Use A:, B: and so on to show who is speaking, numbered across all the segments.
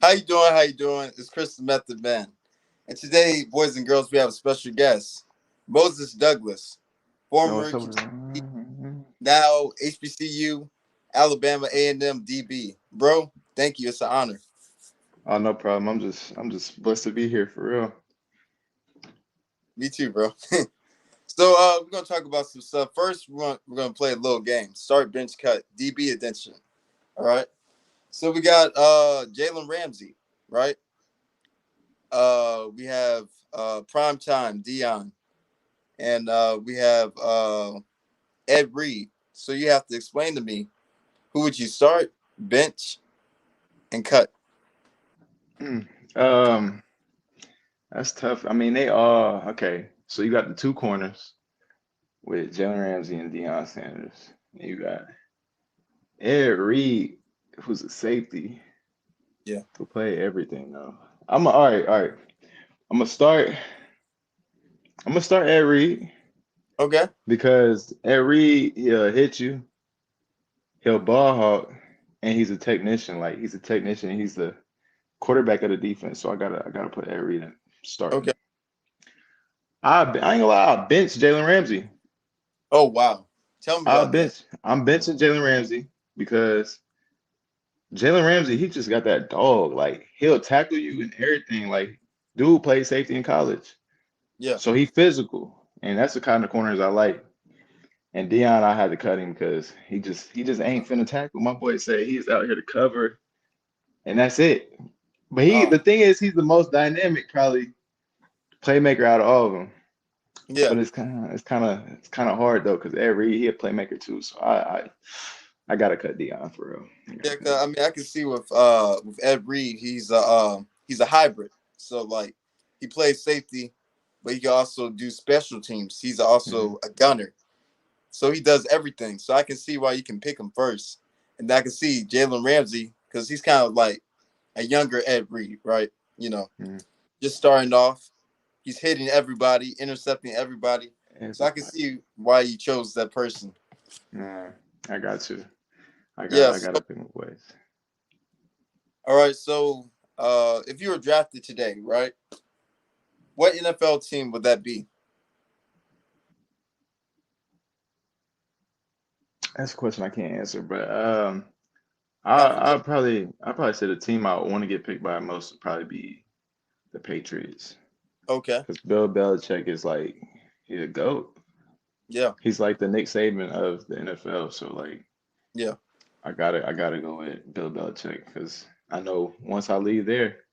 A: How you doing? How you doing? It's Chris the Method Man. And today, boys and girls, we have a special guest, Moses Douglas,
B: Yo,
A: former
B: what's up?
A: Kentucky, now HBCU, Alabama A&M DB. Bro, thank you. It's an honor.
B: Oh, no problem. I'm just blessed to be here for real.
A: Me too, bro. So we're gonna talk about some stuff. First, we're gonna play a little game. Start, bench, cut, DB attention. All right. So we got Jalen Ramsey, right? We have prime time Deion, and we have Ed Reed. So you have to explain to me who would you start, bench, and cut.
B: Mm. Um, that's tough. I mean, they all okay. So you got the two corners with Jalen Ramsey and Deion Sanders. And you got Ed Reed, who's a safety
A: Yeah.
B: to play everything though. All right. I'm gonna start. I'm gonna start Ed Reed
A: Okay.
B: because Ed Reed he'll hit you, he'll ball hawk, and he's a technician. Like he's a technician. He's the quarterback of the defense. So I gotta put Ed Reed in
A: Okay.
B: starting. I ain't gonna lie, I bench Jalen Ramsey.
A: Oh wow. Tell me about that.
B: I'm benching Jalen Ramsey because Jalen Ramsey, he just got that dog. Like he'll tackle you and everything. Like dude played safety in college.
A: Yeah.
B: So he physical. And that's the kind of corners I like. And Dion, I had to cut him because he just ain't finna tackle. My boy said he's out here to cover, and that's it. But
A: Uh.
B: the thing is, he's the most dynamic, probably playmaker out of all of them.
A: Yeah.
B: But it's kind of hard though, because every he a playmaker too. So I gotta cut Dion for real. I
A: Yeah.
B: gotta
A: 'Cause,
B: cut him.
A: I mean, I can see with Ed Reed, he's a hybrid. So like he plays safety, but he can also do special teams. He's
B: Hmm.
A: also a gunner. So he does everything. So I can see why you can pick him first. And I can see Jalen Ramsey because he's kind of like a younger Ed Reed, right? You know,
B: Hmm.
A: just starting off. He's hitting everybody, intercepting everybody. So I can
B: Everybody.
A: see why you chose that person.
B: Nah, I got you. I got I
A: Yes.
B: gotta pick my boys.
A: All right. So if you were drafted today, right, what NFL team would that be?
B: That's a question I can't answer, but
A: Not for
B: I probably say the team I want to get picked by most would probably be the Patriots.
A: okay.
B: Because Bill Belichick is like he's a GOAT.
A: Yeah.
B: He's like the Nick Saban of the NFL. So like
A: Yeah.
B: I gotta go with Bill Belichick because I know once I leave there,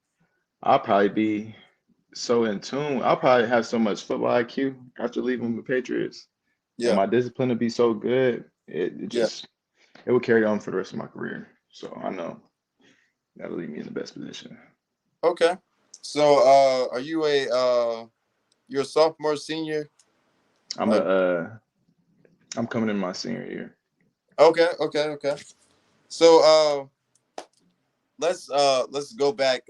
B: I'll probably be so in tune. I'll probably have so much football IQ after leaving the Patriots, and
A: Yeah.
B: my discipline will be so good. It
A: Yeah.
B: just it will carry on for the rest of my career. So I know that'll leave me in the best position.
A: Okay. So are you you're a sophomore, senior?
B: I'm a
A: Like
B: I'm coming in my senior year.
A: okay, okay, okay. So let's go back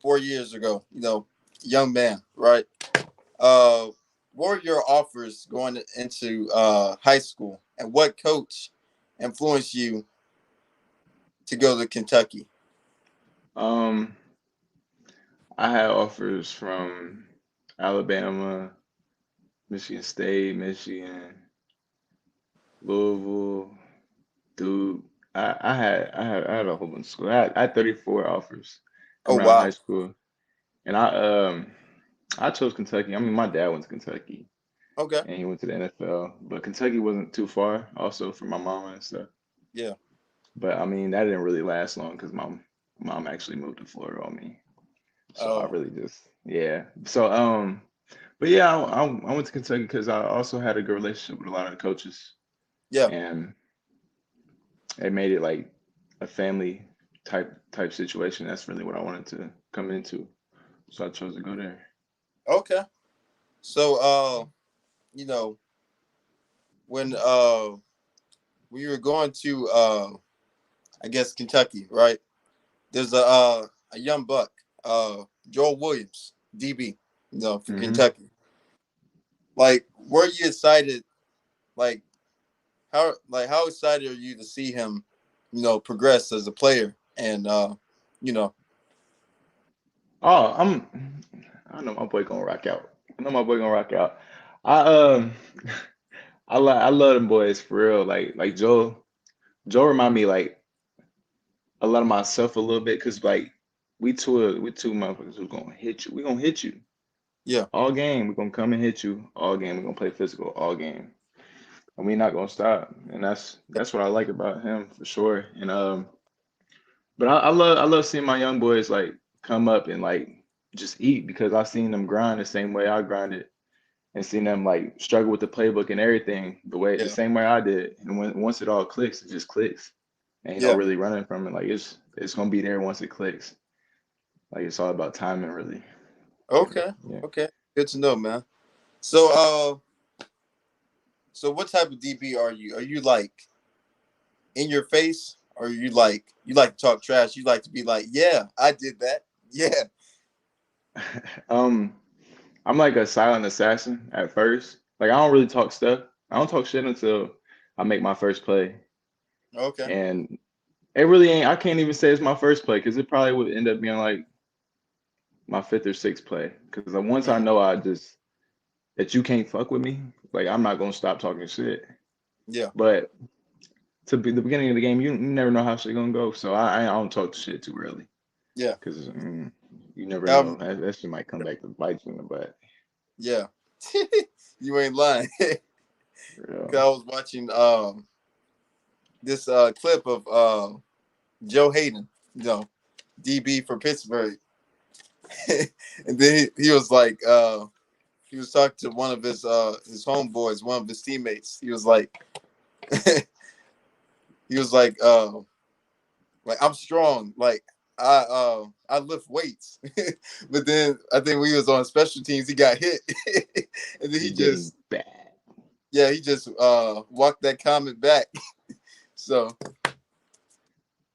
A: 4 years ago. You know, young man, right? Uh, what were your offers going into high school, and what coach influenced you to go to Kentucky?
B: Um, I had offers from Alabama, Michigan State, Michigan, Louisville, Duke. I had a whole bunch of school. I had 34 offers
A: Oh
B: coming out of high
A: wow.
B: school, and I chose Kentucky. I mean, my dad went to Kentucky,
A: Okay.
B: and he went to the NFL, but Kentucky wasn't too far, also for my mama and stuff.
A: Yeah.
B: But I mean, that didn't really last long because my mom actually moved to Florida on me. So I
A: Oh
B: really just yeah. So but yeah, I went to Kentucky because I also had a good relationship with a lot of the coaches,
A: yeah.
B: and it made it like a family type situation. That's really what I wanted to come into. So I chose to go there.
A: Okay. So you know when you were going to I guess Kentucky, right? There's a young buck, Joel Williams, DB, you know, for
B: Hmm.
A: Kentucky. Like, were you excited? Like, how excited are you to see him, you know, progress as a player? And you know,
B: Oh, I know my boy gonna rock out. I know my boy gonna rock out. I I love them boys for real. Like Joe remind me like a lot of myself a little bit because like we two motherfuckers who's gonna hit you. We gonna hit you
A: Yeah,
B: all game. We gonna come and hit you all game. We gonna play physical all game, and we not gonna stop. And that's what I like about him for sure. And but I love seeing my young boys like come up and like just eat because I seen them grind the same way I grinded and seen them like struggle with the playbook and everything the
A: yeah,
B: same way I did. And once it all clicks, it just clicks. Ain't no
A: yeah.
B: really running from it. Like it's gonna be there once it clicks. Like it's all about timing, really. But
A: Okay,
B: yeah.
A: okay. Good to know, man. So what type of DB are you? Are you like in your face, or you like to talk trash? You like to be like, yeah, I did that. Yeah,
B: um, I'm like a silent assassin at first. Like I don't really talk stuff. I don't talk shit until I make my first play.
A: okay,
B: And it really ain't. I can't even say it's my first play because it probably would end up being like my fifth or sixth play. Because once I
A: mm,
B: know I just that you can't fuck with me, like I'm not gonna stop talking shit.
A: yeah,
B: But to be the beginning of the game, you never know how shit gonna go. So I don't talk shit too early
A: yeah,
B: because you never know.
A: um,
B: That shit might come back to bite you in the butt.
A: yeah. You ain't lying.
B: For
A: 'Cause I
B: real.
A: was watching this clip of Joe Hayden, DB for Pittsburgh, and then he was like he was talking to one of his homeboys, one of his teammates. He was like he was like I'm strong, like I lift weights. But then I think when he was on special teams, he got hit, and then he
B: Just getting
A: just
B: bad.
A: yeah he just walked that comment back. So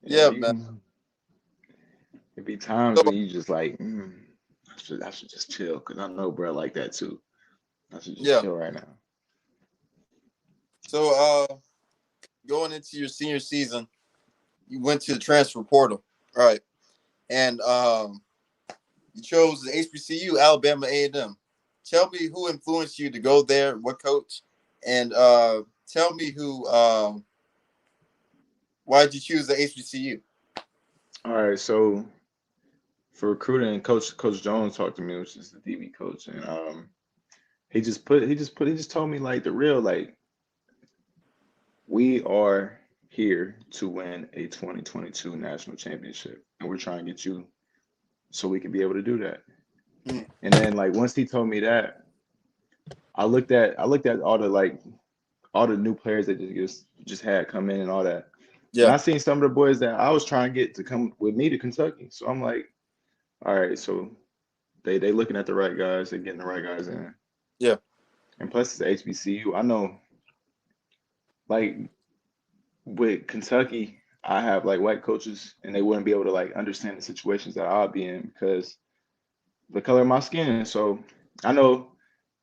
B: Yeah,
A: yeah, man.
B: you. It be times
A: So
B: when you just like, I should just chill because I know bro like that too. I should just
A: yeah,
B: chill right now.
A: so going into your senior season, you went to the transfer portal, right? And you chose the HBCU Alabama A&M. Tell me who influenced you to go there, what coach, and tell me why did you choose the HBCU?
B: All right, so for recruiting, Coach Jones talked to me, which is the DB coach, and he just told me like the real like we are here to win a 2022 national championship, and we're trying to get you so we can be able to do that.
A: Mm,
B: And then like once he told me that, I looked at all the new players that just had come in and all that. And
A: yeah,
B: I seen some of the boys that I was trying to get to come with me to Kentucky. So I'm like, all right, so they looking at the right guys, they getting the right guys in.
A: yeah,
B: And plus it's HBCU. I know like with Kentucky, I have like white coaches and they wouldn't be able to like understand the situations that I'll be in because the color of my skin. So I know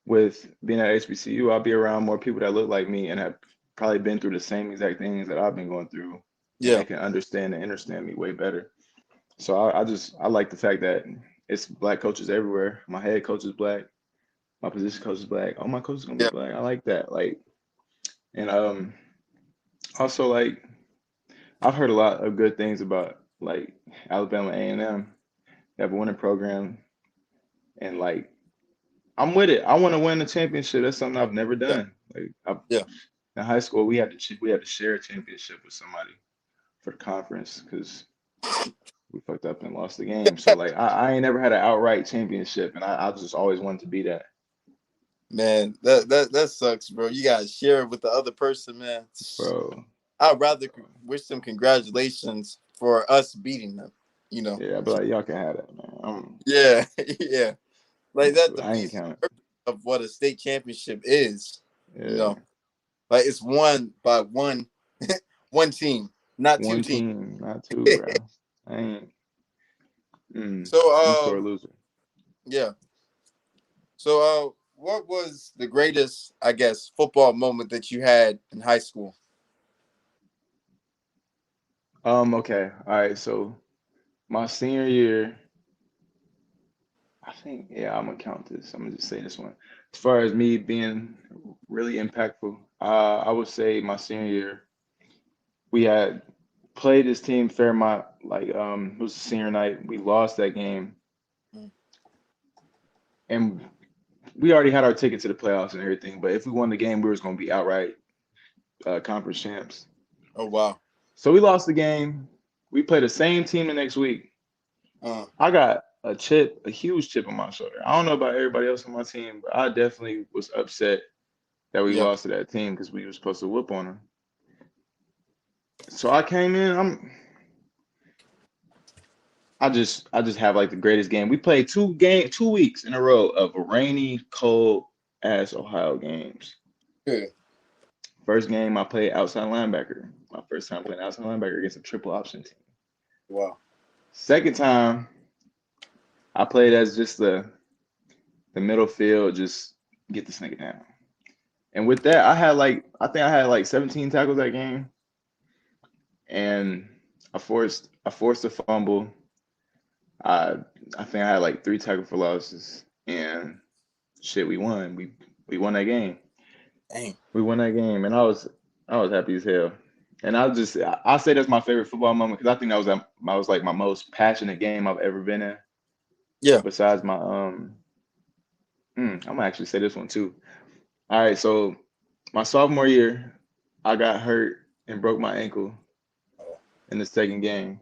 B: with being at HBCU, I'll be around more people that look like me and have probably been through the same exact things that I've been going through, and
A: yeah,
B: they can understand and understand me way better. So I like the fact that it's black coaches everywhere. My head coach is black, my position coach is black, all my coaches gonna be
A: yeah,
B: black. I like that. Like and also like I've heard a lot of good things about like Alabama A&M. They have a winning program and like I'm with it. I want to win a championship. That's something I've never
A: yeah,
B: done. Like
A: yeah,
B: in high school, we had to share a championship with somebody for the conference because we fucked up and lost the game. So like I ain't never had an outright championship, and I just always wanted to be that,
A: man. That sucks, bro. You gotta share it with the other person, man.
B: bro.
A: I'd rather wish them congratulations for us beating them. You know.
B: Yeah, but like y'all can have that, man.
A: Yeah, yeah. Like
B: I'm
A: that
B: cool. I ain't
A: defeats the
B: counting.
A: purpose of what a state championship is. You
B: Yeah,
A: know, like it's won by one team, not two
B: one
A: teams.
B: team, not two, bro. I ain't.
A: So
B: I'm a sore loser.
A: yeah. So what was the greatest, I guess, football moment that you had in high school?
B: Okay, all right. So my senior year, I think, yeah, I'm gonna count this. I'm gonna just say this one. As far as me being really impactful, I would say my senior year, we had played this team Fairmont, like it was a senior night. We lost that game,
A: Mm.
B: and we already had our ticket to the playoffs and everything. But if we won the game, we was gonna be outright conference champs.
A: Oh wow.
B: So we lost the game. We played the same team the next week.
A: Uh,
B: I got a chip, a huge chip on my shoulder. I don't know about everybody else on my team, but I definitely was upset that we
A: yeah.
B: lost to that team because we were supposed to whoop on them. So I came in. I just have like the greatest game. We played 2 weeks in a row of rainy, cold ass Ohio games.
A: Good.
B: First game I played outside linebacker. My first time playing outside linebacker against a triple option team.
A: Wow.
B: Second time I played as just the middle field, just get this nigga down. And with that, I think I had like 17 tackles that game, and I forced a fumble. I I think I had like 3 tackle for losses, and shit, we won. We won that game.
A: Dang.
B: We won that game, and I was happy as hell. And I say that's my favorite football moment because I think that was like my most passionate game I've ever been in.
A: Yeah.
B: Besides my I'm gonna actually say this one too. All right, so my sophomore year, I got hurt and broke my ankle in the second game.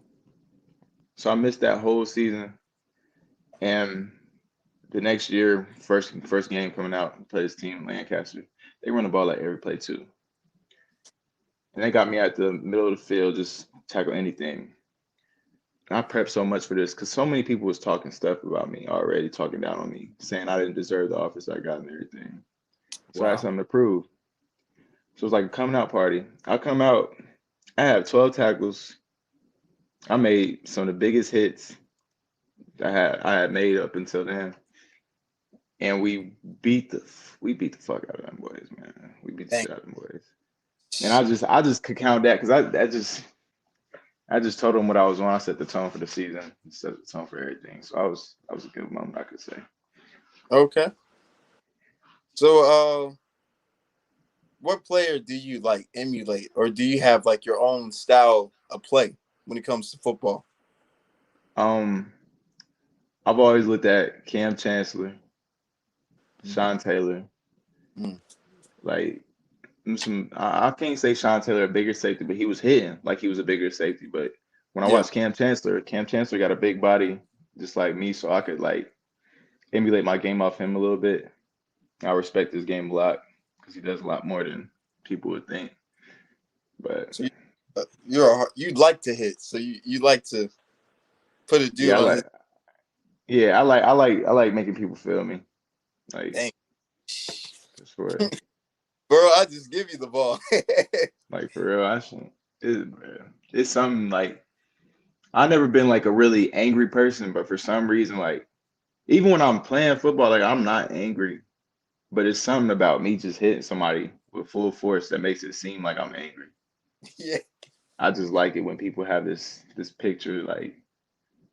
B: So I missed that whole season. And the next year, first game coming out, we played this team in Lancaster. They run the ball like every play too. And they got me at the middle of the field, just tackle anything. And I prepped so much for this because so many people was talking stuff about me already, talking down on me, saying I didn't deserve the offers I got and everything. So I had
A: Wow.
B: something to prove. So it was like a coming out party. I come out, I have 12 tackles. I made some of the biggest hits I had made up until then. And we beat the fuck out of them boys, man. We beat the
A: Dang.
B: shit out of them boys. And I just could count that because I just told them what I was on. I set the tone for the season, set the tone for everything. So I was a good moment, I could say.
A: Okay. So, what player do you like emulate, or do you have like your own style of play when it comes to football?
B: Um, I've always looked at Cam Chancellor,
A: Mm-hmm.
B: Sean Taylor,
A: Mm.
B: like I can't say Sean Taylor a bigger safety, but he was hitting like he was a bigger safety. But when I
A: Yeah.
B: watched Cam Chancellor got a big body just like me, so I could like emulate my game off him a little bit. I respect his game a lot because he does a lot more than people would think. But
A: So you like to hit. So you like to put a
B: yeah,
A: dude on his.
B: I like making people feel me. Like
A: Dang.
B: for sure.
A: Bro, I just give you the ball.
B: Like for real, it's something like I've never been like a really angry person, but for some reason, like even when I'm playing football, like I'm not angry, but it's something about me just hitting somebody with full force that makes it seem like I'm angry.
A: Yeah.
B: I just like it when people have this picture like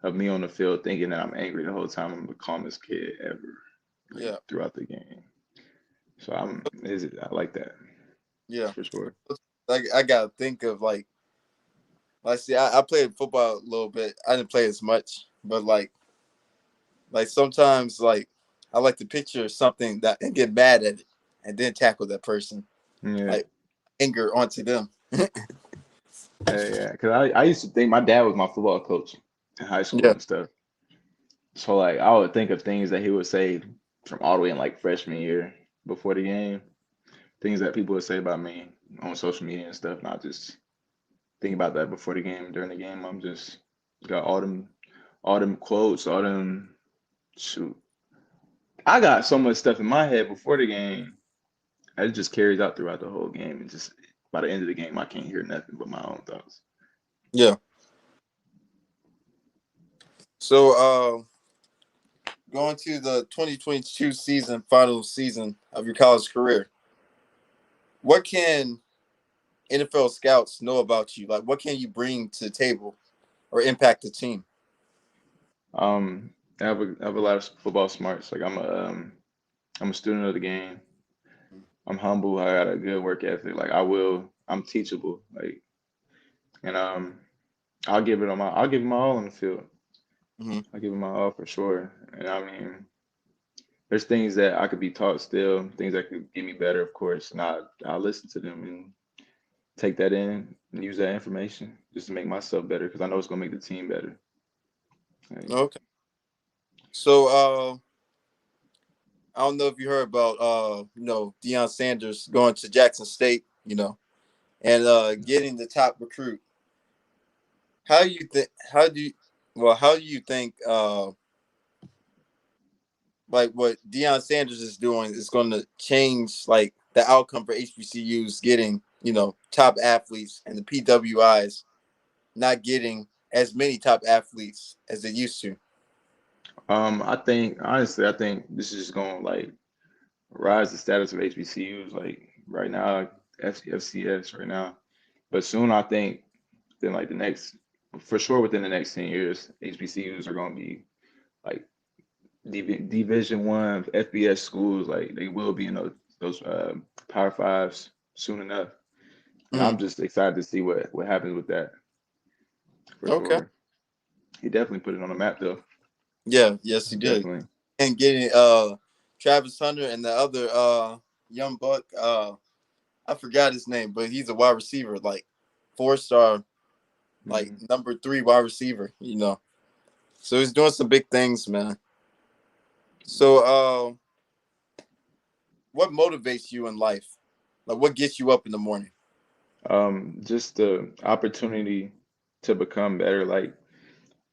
B: of me on the field thinking that I'm angry the whole time. I'm the calmest kid ever, like
A: Yeah.
B: throughout the game. So I like that
A: Yeah.
B: for sure.
A: I gotta think of like see, I played football a little bit. I didn't play as much, but like sometimes like I like to picture something that and get mad at it and then tackle that person.
B: Yeah,
A: Like anger onto them.
B: yeah. Because I used to think my dad was my football coach in high school
A: Yeah.
B: and stuff. So like I would think of things that he would say from all the way in like freshman year before the game, things that people would say about me on social media and stuff, and I just think about that before the game. During the game, I'm just got all them quotes, all them shoot. I got so much stuff in my head before the game. And it just carries out throughout the whole game, and just by the end of the game, I can't hear nothing but my own thoughts.
A: Yeah. So going to the 2022 season, final season of your college career, what can NFL scouts know about you? Like what can you bring to the table or impact the team?
B: Um, I have a lot of football smarts. Like I'm a student of the game. I'm humble. I got a good work ethic. Like I'm teachable. Like and I'll give it my all on the field.
A: Mm-hmm.
B: I'll give it my all for sure. And I mean, there's things that I could be taught still, things that could get me better, of course, and I'll listen to them and take that in and use that information just to make myself better because I know it's gonna make the team better. Like,
A: Okay. So I don't know if you heard about Deion Sanders going to Jackson State, and getting the top recruit. How do you think? How do you think? Like what Deion Sanders is doing is going to change like the outcome for HBCUs getting top athletes and the PWIs not getting as many top athletes as they used to.
B: I think honestly, I think this is just gonna like rise the status of HBCUs. Like right now, FCS right now, but soon I think then like the next, for sure within the next 10 years, HBCUs are gonna be like Division One FBS schools. Like they will be in those Power Fives soon enough. And
A: Mhm.
B: I'm just excited to see what happens with that for
A: Okay.
B: sure. He definitely put it on the map though.
A: Yeah. Yes, he did.
B: Definitely.
A: And getting Travis Hunter and the other young buck. I forgot his name, but he's a wide receiver, like 4-star, like
B: Mhm.
A: number 3 wide receiver. So he's doing some big things, man. So what motivates you in life? Like what gets you up in the morning?
B: Just the opportunity to become better. Like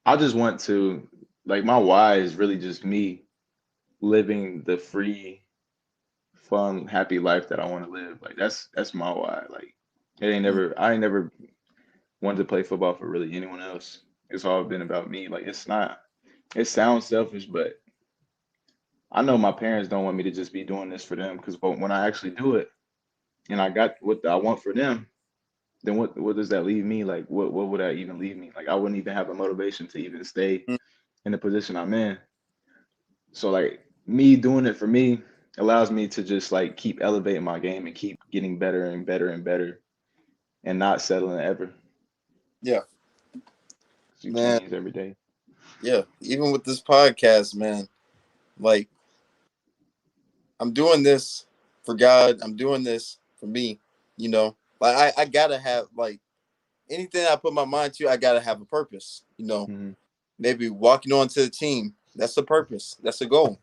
B: I just want to, like my why is really just me living the free, fun, happy life that I want to live. Like that's my why. Like I ain't never wanted to play football for really anyone else. It's all been about me. Like it's not. It sounds selfish, but I know my parents don't want me to just be doing this for them because when I actually do it and I got what I want for them, then what does that leave me? Like what would that even leave me? Like I wouldn't even have a motivation to even stay
A: Mhm.
B: in the position I'm in. So like me doing it for me allows me to just like keep elevating my game and keep getting better and better and better and not settling ever. 'Cause
A: Yeah,
B: you
A: man.
B: change every day.
A: Yeah, even with this podcast, man. Like I'm doing this for God. I'm doing this for me. Like I gotta have like anything I put my mind to. I gotta have a purpose.
B: Hmm.
A: Maybe walking onto the team. That's a purpose. That's a goal.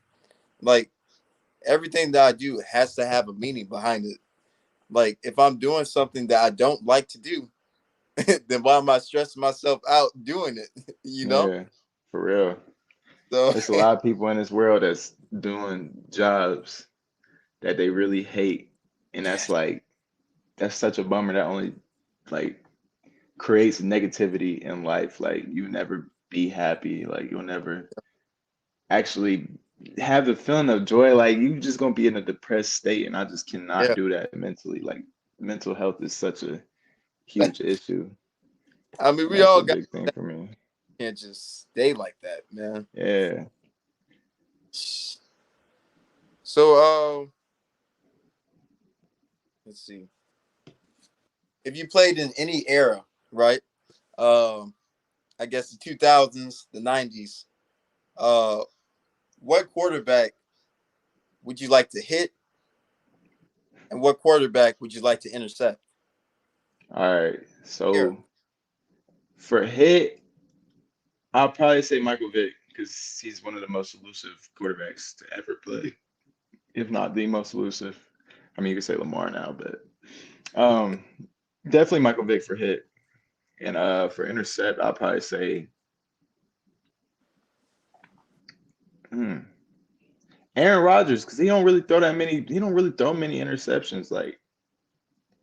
A: Like everything that I do has to have a meaning behind it. Like if I'm doing something that I don't like to do, then why am I stressing myself out doing it?
B: Yeah, for real.
A: So
B: There's a lot of people in this world that's doing jobs that they really hate, and
A: yeah,
B: that's such a bummer. That only like creates negativity in life. Like you never be happy. Like you'll never actually have the feeling of joy. Like you just gonna be in a depressed state, and I just cannot
A: yeah.
B: do that mentally. Like mental health is such a huge issue,
A: I mean,
B: and
A: we
B: that's
A: all
B: a
A: got
B: big thing for me.
A: can't just stay like that, man.
B: Yeah.
A: So, let's see. If you played in any era, right? Um, I guess the 2000s, the 90s. Uh, what quarterback would you like to hit, and what quarterback would you like to intercept?
B: All right.
A: Era.
B: So for hit, I'll probably say Michael Vick because he's one of the most elusive quarterbacks to ever play, if not the most elusive. I mean, you could say Lamar now, but um, definitely Michael Vick for hit. And for intercept, I'll probably say hmm, Aaron Rodgers because he don't really throw that many. He don't really throw many interceptions. Like,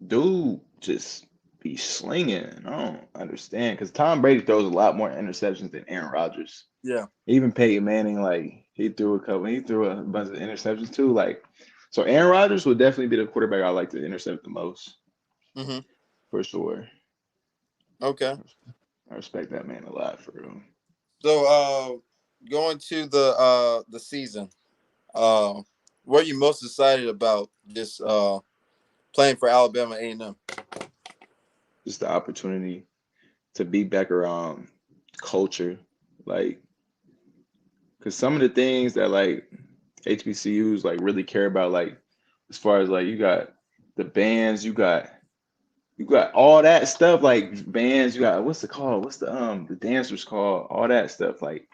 B: dude, just be slinging. I don't understand because Tom Brady throws a lot more interceptions than Aaron Rodgers.
A: Yeah.
B: Even Peyton Manning, like he threw a couple. He threw a bunch of interceptions too. Like, so Aaron Rodgers would definitely be the quarterback I like to intercept the most
A: Mm-hmm.
B: for sure.
A: Okay.
B: I respect that man a lot for real.
A: So, going to the season, uh, what are you most excited about? Just playing for Alabama A&M.
B: Just the opportunity to be back around culture, like, because some of the things that like HBCUs like really care about, like as far as like you got the bands, you got all that stuff, like bands, you got what's it called? What's the dancers called? All that stuff, like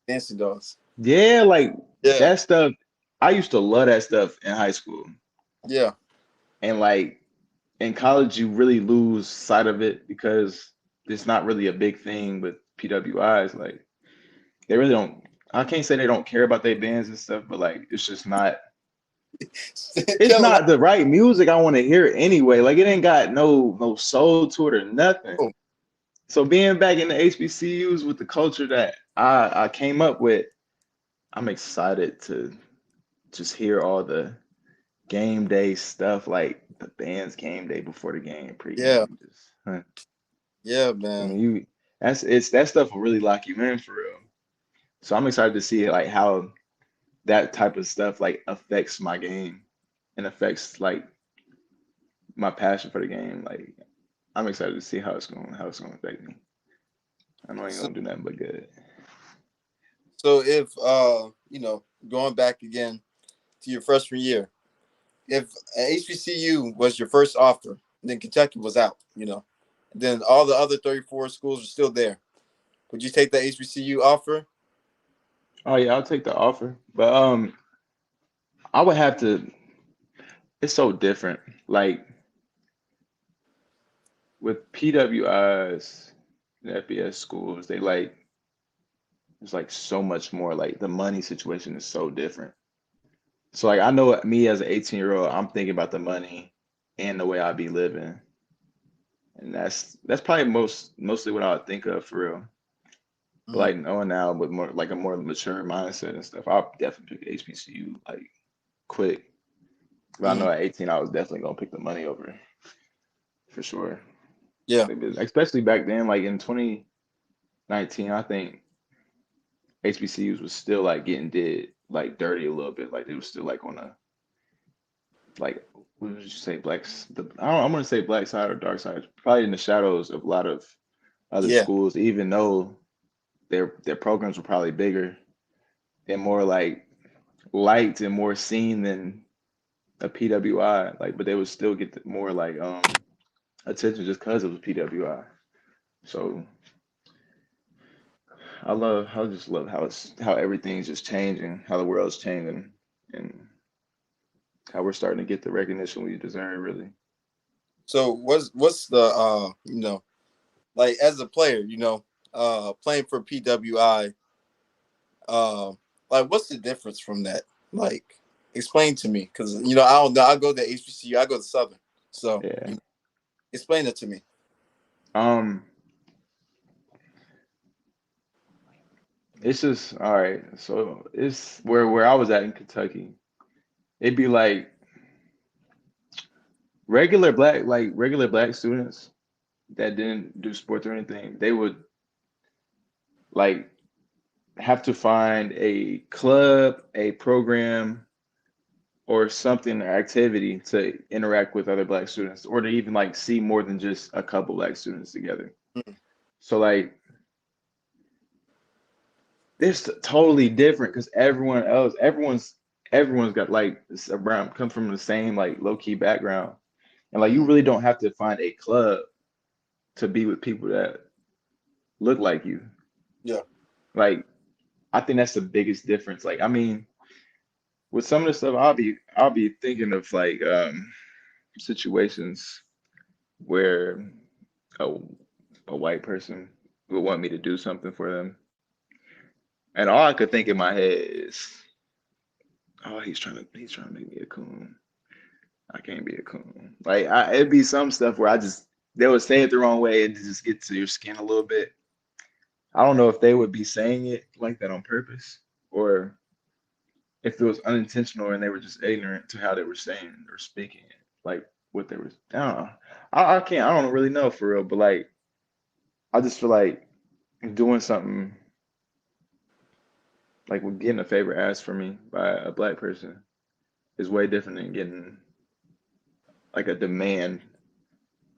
A: Nancy Dogs.
B: yeah, like
A: Yeah,
B: that stuff. I used to love that stuff in high school,
A: yeah.
B: and like in college, you really lose sight of it because it's not really a big thing with PWIs. Like they really don't. I can't say they don't care about their bands and stuff, but like it's just not. It's
A: Tell them
B: not the right music I want to hear anyway. Like it ain't got no soul to it or nothing.
A: oh,
B: So being back in the HBCUs with the culture that I came up with, I'm excited to just hear all the game day stuff, like the band's game day before the game,
A: yeah,
B: pregame. Just, huh.
A: yeah,
B: I
A: man.
B: mean, that stuff will really lock you in for real. So I'm excited to see like how that type of stuff like affects my game and affects like my passion for the game. Like I'm excited to see how it's going to affect me. I know I ain't
A: So,
B: gonna do nothing but good.
A: so if going back again to your freshman year, if HBCU was your first offer, then Kentucky was out, then all the other 34 schools are still there. Would you take the HBCU offer?
B: Oh yeah, I'll take the offer, but I would have to. It's so different. Like with PWIs, the FBS schools, they like it's like so much more. Like the money situation is so different. So like I know me as an 18-year-old, I'm thinking about the money and the way I be living, and that's probably mostly what I would think of for real. But
A: Mm,
B: like knowing now with more like a more mature mindset and stuff, I'll definitely pick HBCU like quick. But I
A: mm,
B: know at 18, I was definitely gonna pick the money over for sure.
A: yeah,
B: Especially back then, like in 2019, I think HBCUs was still like getting did like dirty a little bit. Like they was still like on a like what would you say I'm gonna say black side or dark side, probably in the shadows of a lot of other
A: yeah,
B: schools, even though their programs were probably bigger and more like liked and more seen than a PWI. Like, but they would still get more like attention just because it was PWI. So I just love how everything's just changing, how the world's changing, and how we're starting to get the recognition we deserve, really.
A: so what's the like as a player, playing for PWI, uh like what's the difference from that? Like explain to me, because I don't know. I go to HBCU, I go to Southern, so
B: Yeah.
A: explain it to me.
B: Um, it's just all right. So it's where I was at in Kentucky. It'd be like regular black students that didn't do sports or anything. They would like have to find a club, a program, or something or activity to interact with other black students or to even like see more than just a couple black students together.
A: Mm,
B: So like this totally different because everyone's got like around come from the same like low key background. And like you
A: mm,
B: really don't have to find a club to be with people that look like you.
A: yeah,
B: Like I think that's the biggest difference. Like I mean, with some of the stuff I'll be thinking of like situations where a, a white person would want me to do something for them. And all I could think in my head is, oh, he's trying to make me a coon. I can't be a coon. Like it'd be some stuff where they would say it the wrong way and it just get to your skin a little bit. I don't know if they would be saying it like that on purpose or if it was unintentional and they were just ignorant to how they were saying or speaking it, like what they were. I don't know. I can't. I don't really know for real, but like I just feel like doing something like when getting a favor asked for me by a black person is way different than getting like a demand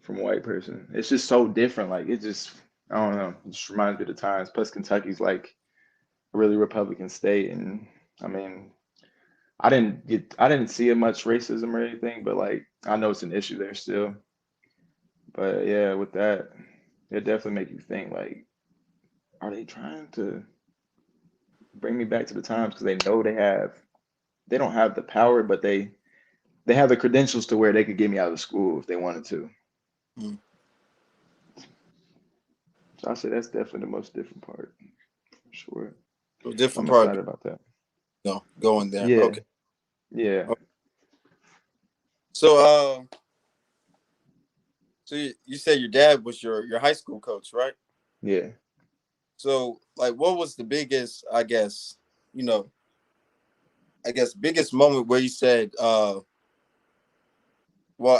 B: from a white person. It's just so different. Like it just, I don't know. It just reminds me of the times. Plus, Kentucky's like a really Republican state, and I mean, I didn't see much racism or anything, but like I know it's an issue there still. But yeah, with that, it definitely make you think like, are they trying to bring me back to the times because they know they don't have the power, but they have the credentials to where they could get me out of school if they wanted to.
A: Mm.
B: So I say that's definitely the most different part for sure.
A: So
B: So
A: different
B: I'm
A: part of
B: excited about that.
A: going there.
B: Yeah,
A: Okay.
B: yeah,
A: Okay. So so you said your dad was your high school coach, right?
B: yeah.
A: So like, what was the biggest, I guess, you know, biggest moment where you said, well,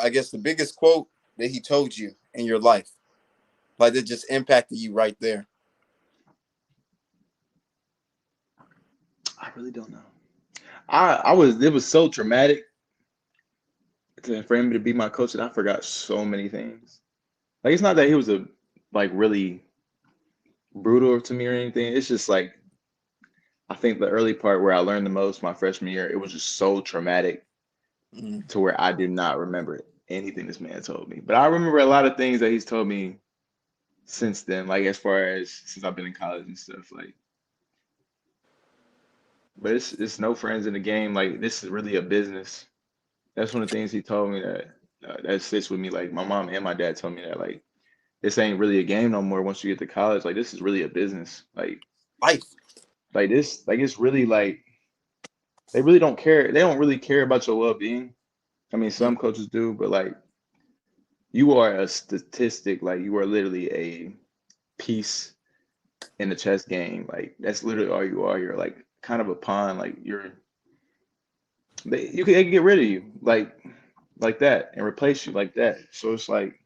A: I guess the biggest quote that he told you in your life, like that just impacted you right there.
B: I really don't know. I was it was so traumatic for him to be my coach that I forgot so many things. Like it's not that he was a like really brutal to me or anything. It's just like I think the early part where I learned the most my freshman year, it was just so traumatic
A: Mm.
B: to where I do not remember anything this man told me. But I remember a lot of things that he's told me since then, like as far as since I've been in college and stuff. Like, but it's no friends in the game. Like this is really a business. That's one of the things he told me that that sits with me. Like my mom and my dad told me that like this ain't really a game no more. Once you get to college, like this is really a business.
A: Life.
B: Like this, like it's really like they really don't care. They don't really care about your well being. I mean,
A: Mm.
B: some coaches do, but like you are a statistic. Like you are literally a piece in the chess game. Like that's literally all you are. You're like kind of a pawn. Like they can get rid of you like that and replace you like that. So it's like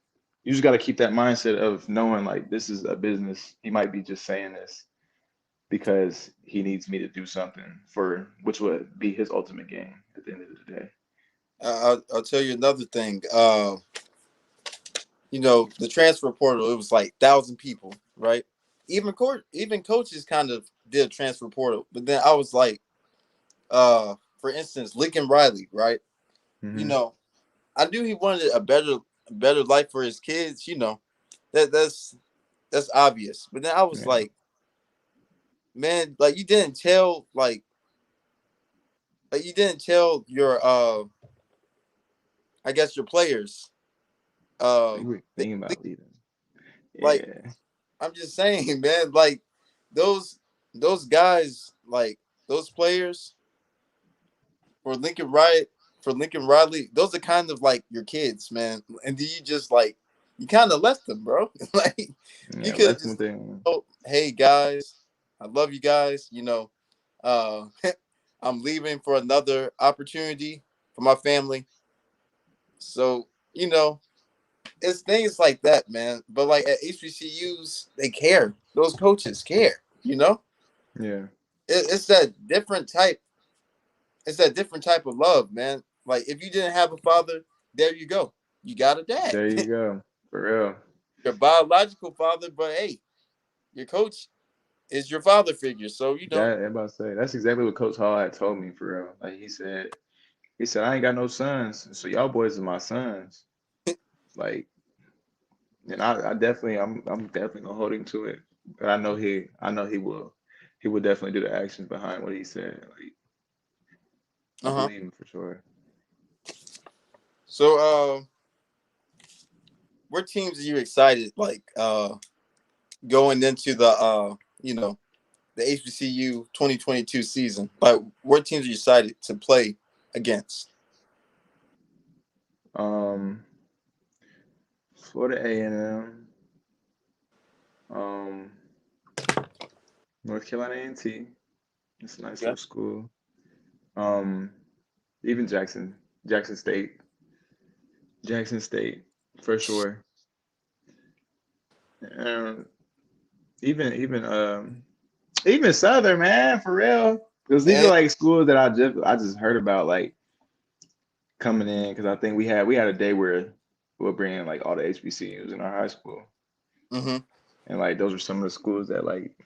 B: you just got to keep that mindset of knowing like this is a business. He might be just saying this because he needs me to do something for which would be his ultimate game at the end of the day.
A: I'll tell you another thing. The transfer portal, it was like 1,000 people, right? Even coaches kind of did a transfer portal, but then I was like, for instance, Lincoln Riley, right? You
B: Hmm.
A: know, I knew he wanted a better life for his kids. That's obvious. But then I was
B: Yeah,
A: like, man, like you didn't tell your I guess your players.
B: you were
A: They,
B: thinking about leaving.
A: like
B: Yeah,
A: I'm just saying, man, like those those guys, like those players for Lincoln Riot for Lincoln Riley, those are kind of like your kids, man. And do you just like you kind of left them, bro? Like you
B: yeah.
A: could have
B: Left
A: just,
B: with them.
A: oh, hey guys, I love you guys. Uh, I'm leaving for another opportunity for my family. So it's things like that, man. But like at HBCUs, they care. Those coaches care.
B: Yeah,
A: It's that different type. It's that different type of love, man. Like if you didn't have a father, there you go. You got a dad,
B: there you go. For real.
A: your biological father. But hey, your coach is your father figure. So
B: I'm about to say that's exactly what Coach Hall had told me for real. Like he said I ain't got no sons, so y'all boys are my sons. Like, and I definitely, I'm definitely gonna hold him to it. But I know he will definitely do the actions behind what he said. Like, I
A: uh huh.
B: believe him for sure.
A: So what teams are you excited like going into the HBCU 2022 season? Like, what teams are you excited to play against?
B: Um, Florida A&M, um, North Carolina A&T. It's a nice
A: Okay.
B: little school. Um, even Jackson State, Jackson State for sure. Um, even Even Southern, man, for real. Because these are
A: And
B: like schools that I just heard about like coming in. Because I think we had a day where we'll bring in like all the HBCUs in our high school,
A: hmm
B: and like those are some of the schools that like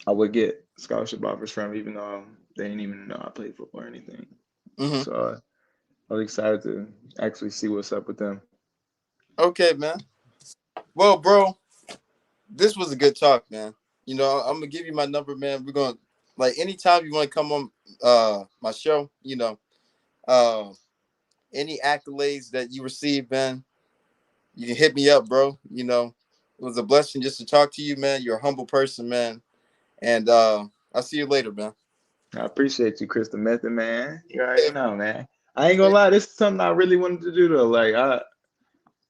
B: I would get scholarship offers from, even though they didn't even know I played football or anything.
A: hmm
B: So I was excited to actually see what's up with them.
A: Okay, man. Well, bro, this was a good talk, man. I'm gonna give you my number, man. We're gonna like anytime you want to come on my show, uh any accolades that you receive, man, you can hit me up, bro. It was a blessing just to talk to you, man. You're a humble person, man. And I'll see you later, man.
B: I appreciate you, Chris the Method Man. You already
A: Okay.
B: know, man. I ain't gonna lie, this is something I really wanted to do though. Like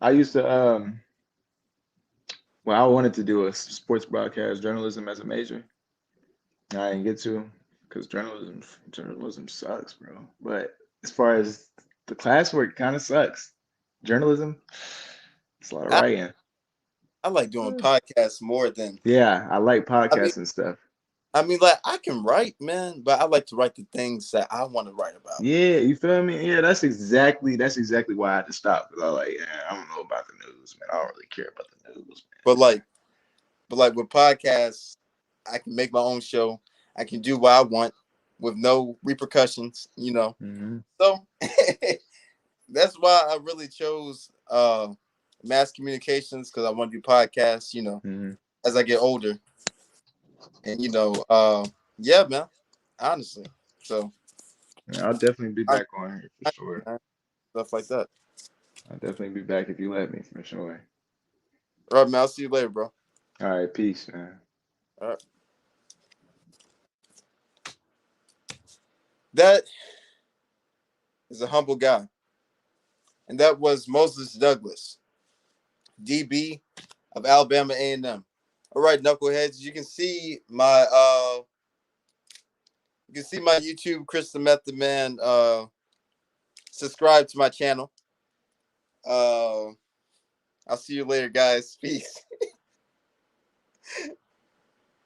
B: I used to well, I wanted to do a sports broadcast journalism as a major. I didn't get to because journalism sucks, bro. But as far as the classwork, kind of sucks. Journalism, it's a lot of
A: I,
B: writing.
A: I like doing podcasts more than
B: Yeah, I like
A: I mean
B: podcasts and stuff.
A: like I can write, man, but I like to write the things that I want to write about.
B: Yeah, you feel me? Yeah, that's exactly why I had to stop. Because I was like, yeah, I don't know about the news, man. I don't really care about the news,
A: But like with podcasts, I can make my own show. I can do what I want with no repercussions.
B: man.
A: So that's why I really chose mass communications because I want to do podcasts,
B: Hmm.
A: as I get older. And yeah, man, honestly. So
B: Yeah, I'll definitely be
A: I,
B: back on here for sure.
A: stuff like that.
B: I'll definitely be back if you let me for sure.
A: All right, man. I'll see you later, bro.
B: All right, peace, man.
A: All right. That is a humble guy. And that was Moses Douglas, DB of Alabama A&M. All right, knuckleheads, you can see my YouTube, Chris the Method Man. Subscribe to my channel. Uh, I'll see you later, guys. Peace.